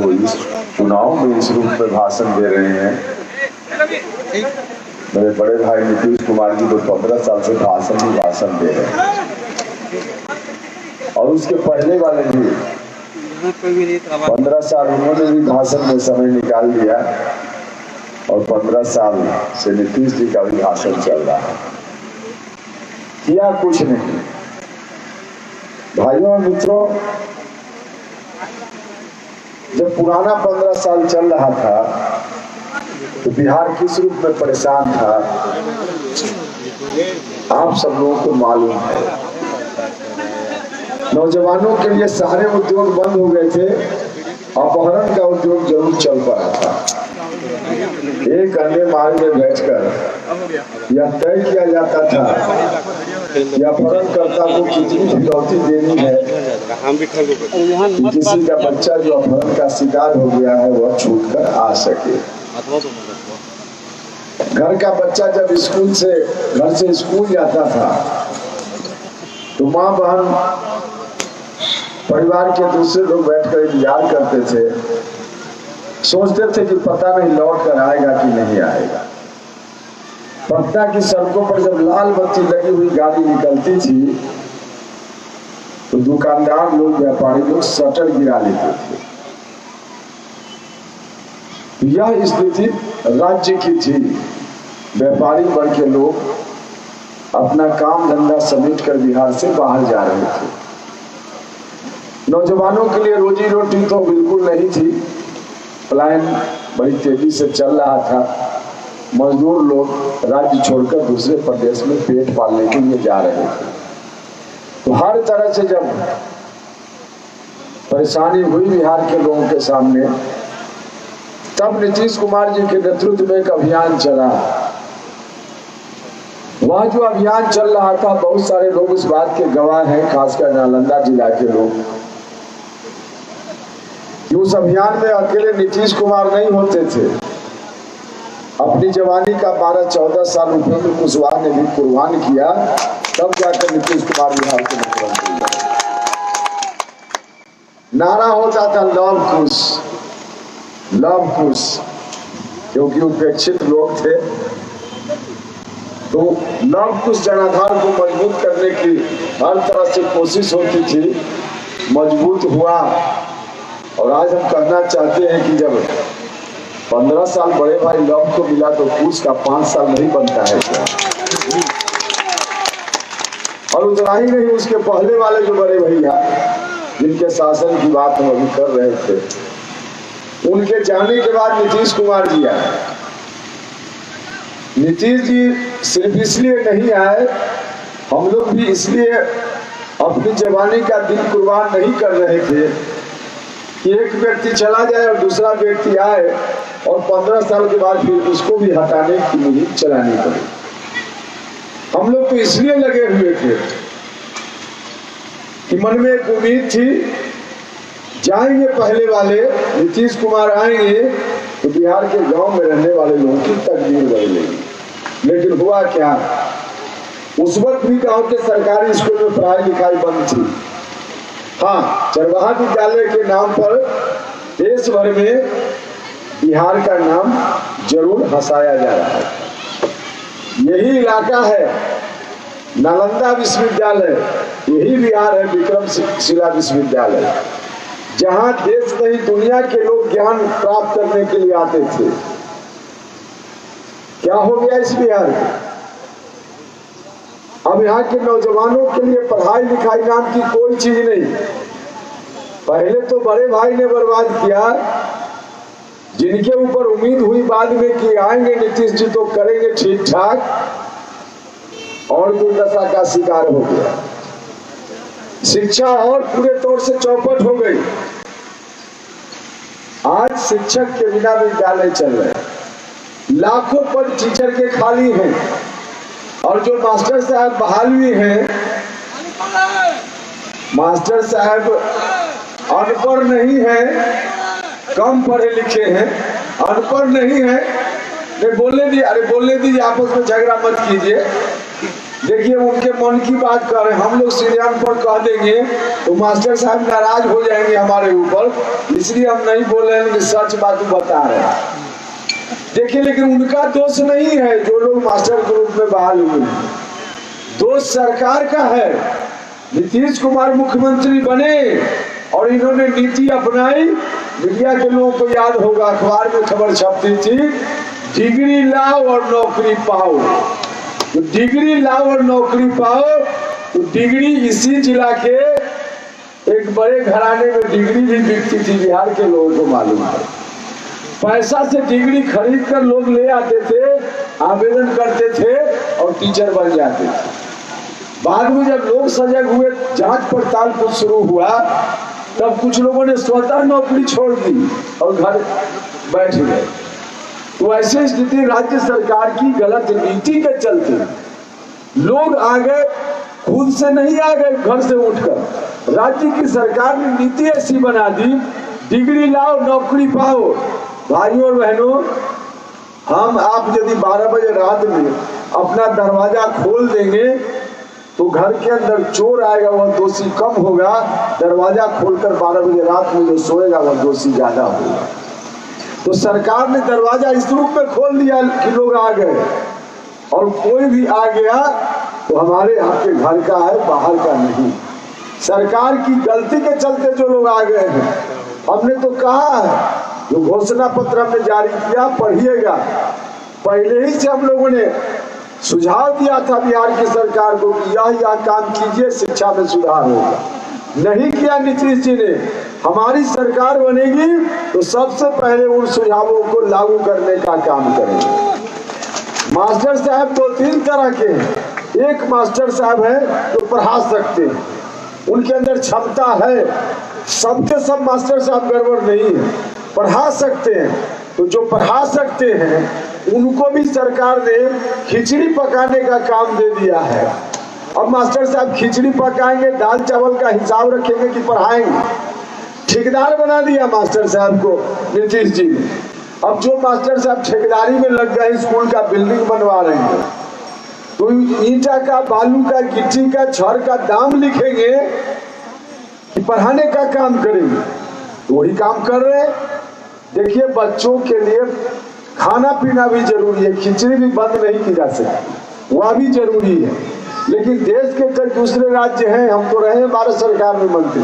वो इस चुनाव में इस रूप में भाषण दे रहे हैं। मेरे बड़े भाई नीतीश कुमार जी तो 15 साल से भाषण दे रहे हैं, और उसके पहले वाले भी 15 साल उन्होंने भी भाषण में समय निकाल लिया, और 15 साल से नीतीश जी का भी भाषण चल रहा है। किया कुछ नहीं। भाइयों और मित्रों, जब पुराना 15 साल चल रहा था तो बिहार किस रूप में परेशान था आप सब लोगों को मालूम है। नौजवानों के लिए सारे उद्योग बंद हो गए थे, अपहरण का उद्योग जरूर चल पड़ा था। एक अन्य मार्ग में बैठकर यह तय किया जाता था कि अपहरणकर्ता को कितनी फिरौती देनी है कि किसी का बच्चा जो अपहरण का शिकार हो गया है वह छूट कर आ सके। घर का बच्चा जब घर से स्कूल जाता था तो माँ बहन परिवार के दूसरे लोग बैठकर इंतजार करते थे, सोचते थे कि पता नहीं लौट कर आएगा कि नहीं आएगा। पटना की सड़कों पर जब लाल बत्ती लगी हुई गाड़ी निकलती थी तो दुकानदार लोग, व्यापारी लोग शटर गिरा लेते थे। यह स्थिति राज्य की थी। व्यापारी वर्ग के लोग अपना काम धंधा समेट कर बिहार से बाहर जा रहे थे। नौजवानों के लिए रोजी रोटी तो बिल्कुल नहीं थी। प्लान बड़ी तेजी से चल रहा था। मजदूर लोग राज्य छोड़कर दूसरे प्रदेश में पेट पालने के लिए जा रहे थे। तो हर तरह से जब परेशानी हुई बिहार के लोगों के सामने, तब नीतीश कुमार जी के नेतृत्व में एक अभियान चला। वह जो अभियान चल रहा था, बहुत सारे लोग इस बात के गवाह हैं, खासकर नालंदा जिला के लोग, कि उस अभियान में अकेले नीतीश कुमार नहीं होते थे। अपनी जवानी का 12-14 साल उपेंद्र कुशवाहा ने भी कुर्बान किया, तब जाकर नीतीश कुमार बिहार के मुख्यमंत्री बने। नारा होता था लव कुश, क्योंकि उपेक्षित लोग थे। तो लव कुश जनाधार को मजबूत करने की हर तरह से कोशिश होती थी, मजबूत हुआ। और आज हम कहना चाहते हैं कि जब 15 साल बड़े भाई लव को मिला तो कुश का 5 साल नहीं बनता है क्या? और उतना ही नहीं, उसके पहले वाले जो बड़े भैया जिनके शासन की बात हम अभी कर रहे थे, उनके जाने के बाद नीतीश कुमार जी आए। नीतीश जी सिर्फ इसलिए नहीं आए, हम लोग भी इसलिए अपनी जवानी का दिन कुर्बान नहीं कर रहे थे कि एक व्यक्ति चला जाए और दूसरा व्यक्ति आए और 15 साल के बाद फिर उसको भी हटाने की मुहिम चलानी पड़ी। हम लोग तो इसलिए लगे हुए थे कि मन में एक उम्मीद थी, जाएंगे पहले वाले, नीतीश कुमार आएंगे तो बिहार के गांव में रहने वाले लोगों की तकदीर बदलेगी। लेकिन हुआ क्या, उस वक्त भी गांव के सरकारी स्कूल में पढ़ाई लिखाई बंद थी। हाँ, चरवाहा विद्यालय के नाम पर देश भर में बिहार का नाम जरूर हंसाया जा रहा है। यही इलाका है नालंदा विश्वविद्यालय, यही बिहार है विक्रमशिला विश्वविद्यालय, जहां देश नहीं दुनिया के लोग ज्ञान प्राप्त करने के लिए आते थे। क्या हो गया इस बिहार को? अब यहाँ के नौजवानों के लिए पढ़ाई लिखाई नाम की कोई चीज नहीं। पहले तो बड़े भाई ने बर्बाद किया, जिनके ऊपर उम्मीद हुई बाद में कि आएंगे नीतीश जी तो करेंगे ठीक ठाक, और दुर्दशा का शिकार हो गया। शिक्षा और पूरे तौर से चौपट हो गई। आज शिक्षक के बिना विद्यालय चल रहे हैं, लाखों पद टीचर के खाली हैं, और जो मास्टर साहब बहाल हुए हैं, मास्टर साहब अनपढ़ नहीं है, कम पढ़े लिखे हैं, अनपढ़ नहीं है। बोलने दीजिए, अरे बोलने दीजिए, आपस में झगड़ा मत कीजिए। देखिए उनके मन की बात कर रहे हैं, हम लोग सीरियन पर कह देंगे तो मास्टर साहब नाराज हो जाएंगे हमारे ऊपर, इसलिए हम नहीं बोल रहे हैं कि सच बात बता रहे हैं। देखिए लेकिन उनका दोष नहीं है जो लोग मास्टर ग्रुप में बहाल हुए हैं, दोष सरकार का है। नीतीश कुमार मुख्यमंत्री बने और इन्होंने नीति अपनाई। मीडिया के लोगों को याद होगा, अखबार में खबर छपती थी, डिग्री लाओ और नौकरी पाओ। तो डिग्री लाओ और नौकरी पाओ, तो डिग्री इसी जिला के एक बड़े घराने में डिग्री भी बिकती थी, बिहार के लोगों को मालूम है। पैसा से डिग्री खरीद कर लोग ले आते थे, आवेदन करते थे और टीचर बन जाते थे। बाद में जब लोग सजग हुए, जांच पड़ताल कुछ शुरू हुआ, तब कुछ लोगों ने स्वतः नौकरी छोड़ दी और घर बैठ गए। तो ऐसी स्थिति राज्य सरकार की गलत नीति के चलते लोग आ गए, खुद से नहीं आ गए घर से उठकर। राज्य की सरकार ने नीति ऐसी बना दी, डिग्री लाओ नौकरी पाओ। भाइयों और बहनों, हम आप यदि 12 बजे रात में अपना दरवाजा खोल देंगे तो घर के अंदर चोर आएगा, वह दोषी कम होगा। दरवाजा खोलकर 12 बजे रात में जो सोएगा वह दोषी ज्यादा होगा। तो सरकार ने दरवाजा इस रूप में खोल दिया कि लोग आ गए, और कोई भी आ गया तो हमारे आपके घर का है, बाहर का नहीं। सरकार की गलती के चलते जो लोग आ गए हैं, हमने तो कहा है, जो घोषणा पत्र हमने जारी किया पढ़िएगा। पहले ही से हम लोगों ने सुझाव दिया था बिहार की सरकार को कि यह काम कीजिए, शिक्षा में सुधार होगा। नहीं किया नीतीश जी ने। हमारी सरकार बनेगी तो सबसे पहले उन सुझावों को लागू करने का काम करेंगे। मास्टर साहब 2-3 तरह के हैं। एक मास्टर साहब है जो पढ़ा सकते हैं, उनके अंदर क्षमता है। सबके सब मास्टर साहब गड़बड़ नहीं है, पढ़ा सकते हैं। तो जो पढ़ा सकते हैं उनको भी सरकार ने खिचड़ी पकाने का काम दे दिया है। अब मास्टर साहब खिचड़ी पकाएंगे, दाल चावल का हिसाब रखेंगे कि पढ़ाएंगे? ठेकेदार बना दिया मास्टर साहब को नीतीश जी ने। अब जो मास्टर साहब ठेकेदारी में लग गए, स्कूल का बिल्डिंग बनवा रहे हैं, तो ईंटा का, बालू का, गिट्टी का, छड़ का दाम लिखेंगे कि पढ़ाने का काम करेंगे, तो वही काम कर रहे हैं। देखिए बच्चों के लिए खाना पीना भी जरूरी है, खिचड़ी भी बंद नहीं की जा सकती, वह भी जरूरी है। लेकिन देश के कई दूसरे राज्य हैं, हम तो रहे हैं भारत सरकार में मंत्री,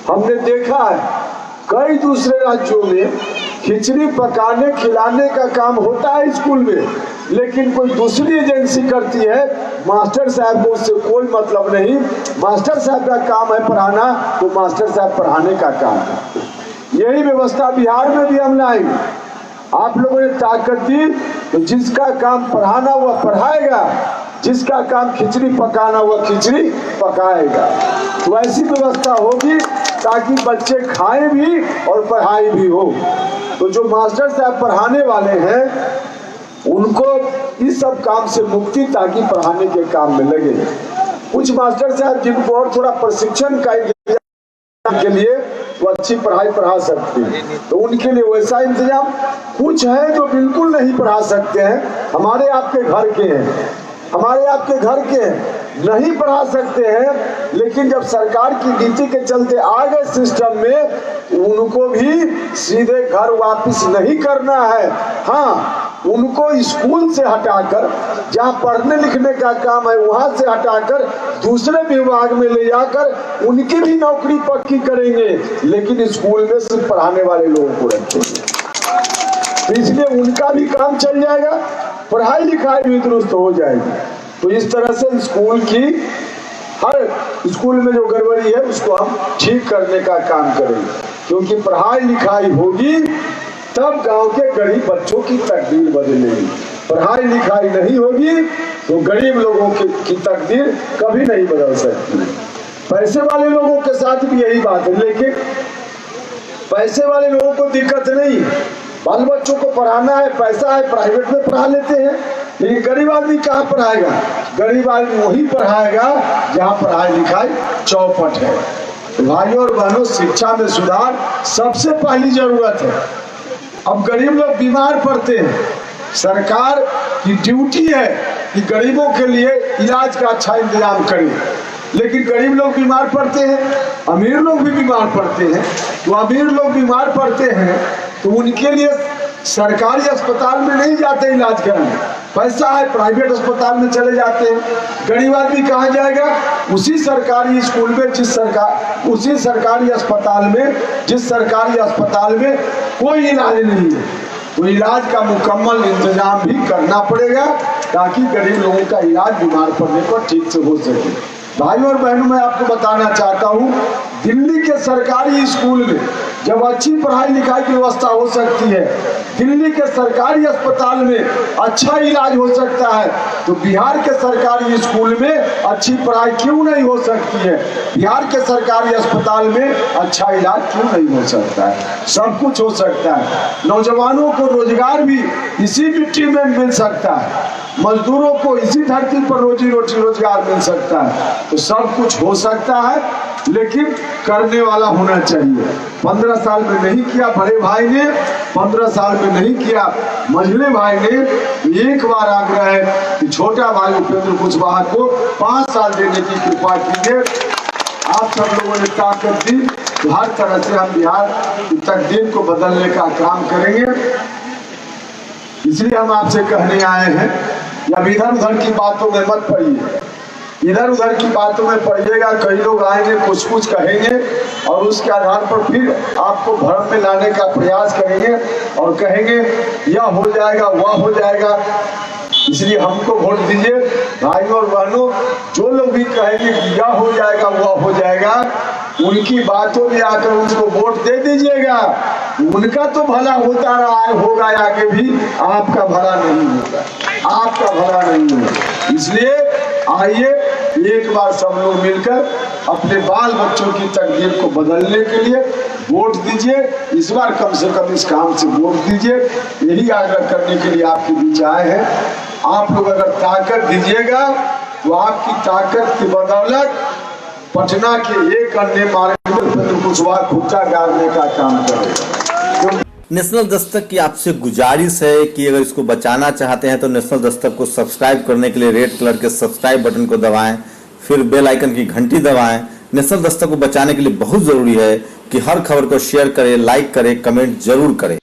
हमने देखा है कई दूसरे राज्यों में खिचड़ी पकाने खिलाने का काम होता है स्कूल में, लेकिन कोई दूसरी एजेंसी करती है। मास्टर साहब को उससे कोई मतलब नहीं। मास्टर साहब का काम है पढ़ाना, तो मास्टर साहब पढ़ाने का काम है। यही व्यवस्था बिहार में भी हम लाएंगे। आप लोगों ने ताकत दी तो जिसका काम पढ़ाना वह पढ़ाएगा, जिसका काम खिचड़ी पकाना वह खिचड़ी पकाएगा। तो ऐसी व्यवस्था होगी ताकि बच्चे खाएं भी और पढ़ाई भी हो। तो जो मास्टर साहब पढ़ाने वाले हैं उनको इस सब काम से मुक्ति, ताकि पढ़ाने के काम में लगे। कुछ मास्टर साहब जिनको और थोड़ा प्रशिक्षण के लिए वो अच्छी पढ़ाई पढ़ा सकते हैं, तो उनके लिए वैसा इंतजाम। कुछ है जो बिल्कुल नहीं पढ़ा सकते हैं, हमारे आपके घर के हैं, हमारे आपके घर के नहीं पढ़ा सकते हैं, लेकिन जब सरकार की नीति के चलते आ गए सिस्टम में, उनको भी सीधे घर वापस नहीं करना है। हाँ, उनको स्कूल से हटाकर, जहाँ पढ़ने लिखने का काम है वहां से हटाकर दूसरे विभाग में ले जाकर उनकी भी नौकरी पक्की करेंगे, लेकिन स्कूल में सिर्फ पढ़ाने वाले लोगों को रखेंगे। तो इसलिए उनका भी काम चल जाएगा, पढ़ाई लिखाई भी दुरुस्त हो जाएगी। तो इस तरह से स्कूल की, हर स्कूल में जो गड़बड़ी है उसको हम ठीक करने का काम करेंगे, क्योंकि पढ़ाई लिखाई होगी तब गांव के गरीब बच्चों की तकदीर बदलेगी। पढ़ाई लिखाई नहीं होगी तो गरीब लोगों की तकदीर कभी नहीं बदल सकती। पैसे वाले लोगों के साथ भी यही बात है, लेकिन पैसे वाले लोगों को दिक्कत नहीं, बाल बच्चों को पढ़ाना है, पैसा है, प्राइवेट में पढ़ा लेते हैं। लेकिन गरीब आदमी कहाँ पढ़ाएगा? गरीब आदमी वही पढ़ाएगा जहाँ पढ़ाई लिखाई चौपट है। भाइयों और बहनों, शिक्षा में सुधार सबसे पहली जरूरत है। अब गरीब लोग बीमार पड़ते हैं, सरकार की ड्यूटी है कि गरीबों के लिए इलाज का अच्छा इंतजाम करें, लेकिन गरीब लोग बीमार पड़ते हैं, अमीर लोग भी बीमार पड़ते हैं। तो अमीर लोग बीमार पड़ते हैं तो उनके लिए सरकारी अस्पताल में नहीं जाते इलाज कराने, पैसा है प्राइवेट अस्पताल में चले जाते हैं। गरीब आदमी कहाँ जाएगा? उसी सरकारी स्कूल में उसी सरकारी अस्पताल में कोई इलाज नहीं है, तो इलाज का मुकम्मल इंतजाम भी करना पड़ेगा ताकि गरीब लोगों का इलाज बीमार पड़ने पर ठीक से हो सके। भाइयों और बहनों, मैं आपको बताना चाहता हूँ, दिल्ली के सरकारी स्कूल में जब अच्छी पढ़ाई लिखाई की व्यवस्था हो सकती है, दिल्ली के सरकारी अस्पताल में अच्छा इलाज हो सकता है, तो बिहार के सरकारी स्कूल में अच्छी पढ़ाई क्यों नहीं हो सकती है? बिहार के सरकारी अस्पताल में अच्छा इलाज क्यों नहीं हो सकता है? सब कुछ हो सकता है। नौजवानों को रोजगार भी इसी मिट्टी में मिल सकता है, मजदूरों को इसी धरती पर रोजी रोटी रोजगार मिल सकता है। तो सब कुछ हो सकता है, लेकिन करने वाला होना चाहिए। 15 साल में नहीं किया बड़े भाई ने, 15 साल में नहीं किया मझले भाई ने, एक बार आग्रह है कि छोटा भाई उपेंद्र कुशवाहा को 5 साल देने की कृपा कीजिए। आप सब लोगों ने ताकत दी तो हर तरह से हम बिहार की तकदीर को बदलने का काम करेंगे। इसलिए हम आपसे कहने आए हैं, अब इधर उधर की बातों में मत पड़िए, इधर उधर की बातों में पड़िएगा। कई लोग आएंगे, कुछ कहेंगे और उसके आधार पर फिर आपको भ्रम में लाने का प्रयास करेंगे और कहेंगे यह हो जाएगा, वह हो जाएगा। इसलिए हमको वोट दीजिए भाइयों और बहनों। जो लोग भी कहेंगे कि यह हो जाएगा, वह हो जाएगा, उनकी बातों में आकर उनको वोट दे दीजिएगा। उनका तो भला होता रहा है, होगा आगे भी, आपका भला नहीं होगा, आपका भला नहीं होगा। इसलिए आइए एक बार सब लोग मिलकर अपने बाल बच्चों की तकदीर को बदलने के लिए वोट दीजिए। इस बार कम से कम इस काम से वोट दीजिए, यही आग्रह करने के लिए आपके बीच आए हैं। आप लोग अगर ताकत दीजिएगा तो आपकी ताकत की बदौलत पटना के एक अन्य मार्ग में कुशवाहा खुट्टा गाड़ने का काम करेगा। नेशनल दस्तक की आपसे गुजारिश है कि अगर इसको बचाना चाहते हैं तो नेशनल दस्तक को सब्सक्राइब करने के लिए रेड कलर के सब्सक्राइब बटन को दबाएं, फिर बेल आइकन की घंटी दबाएं। नेशनल दस्तक को बचाने के लिए बहुत जरूरी है कि हर खबर को शेयर करें, लाइक करें, कमेंट जरूर करें।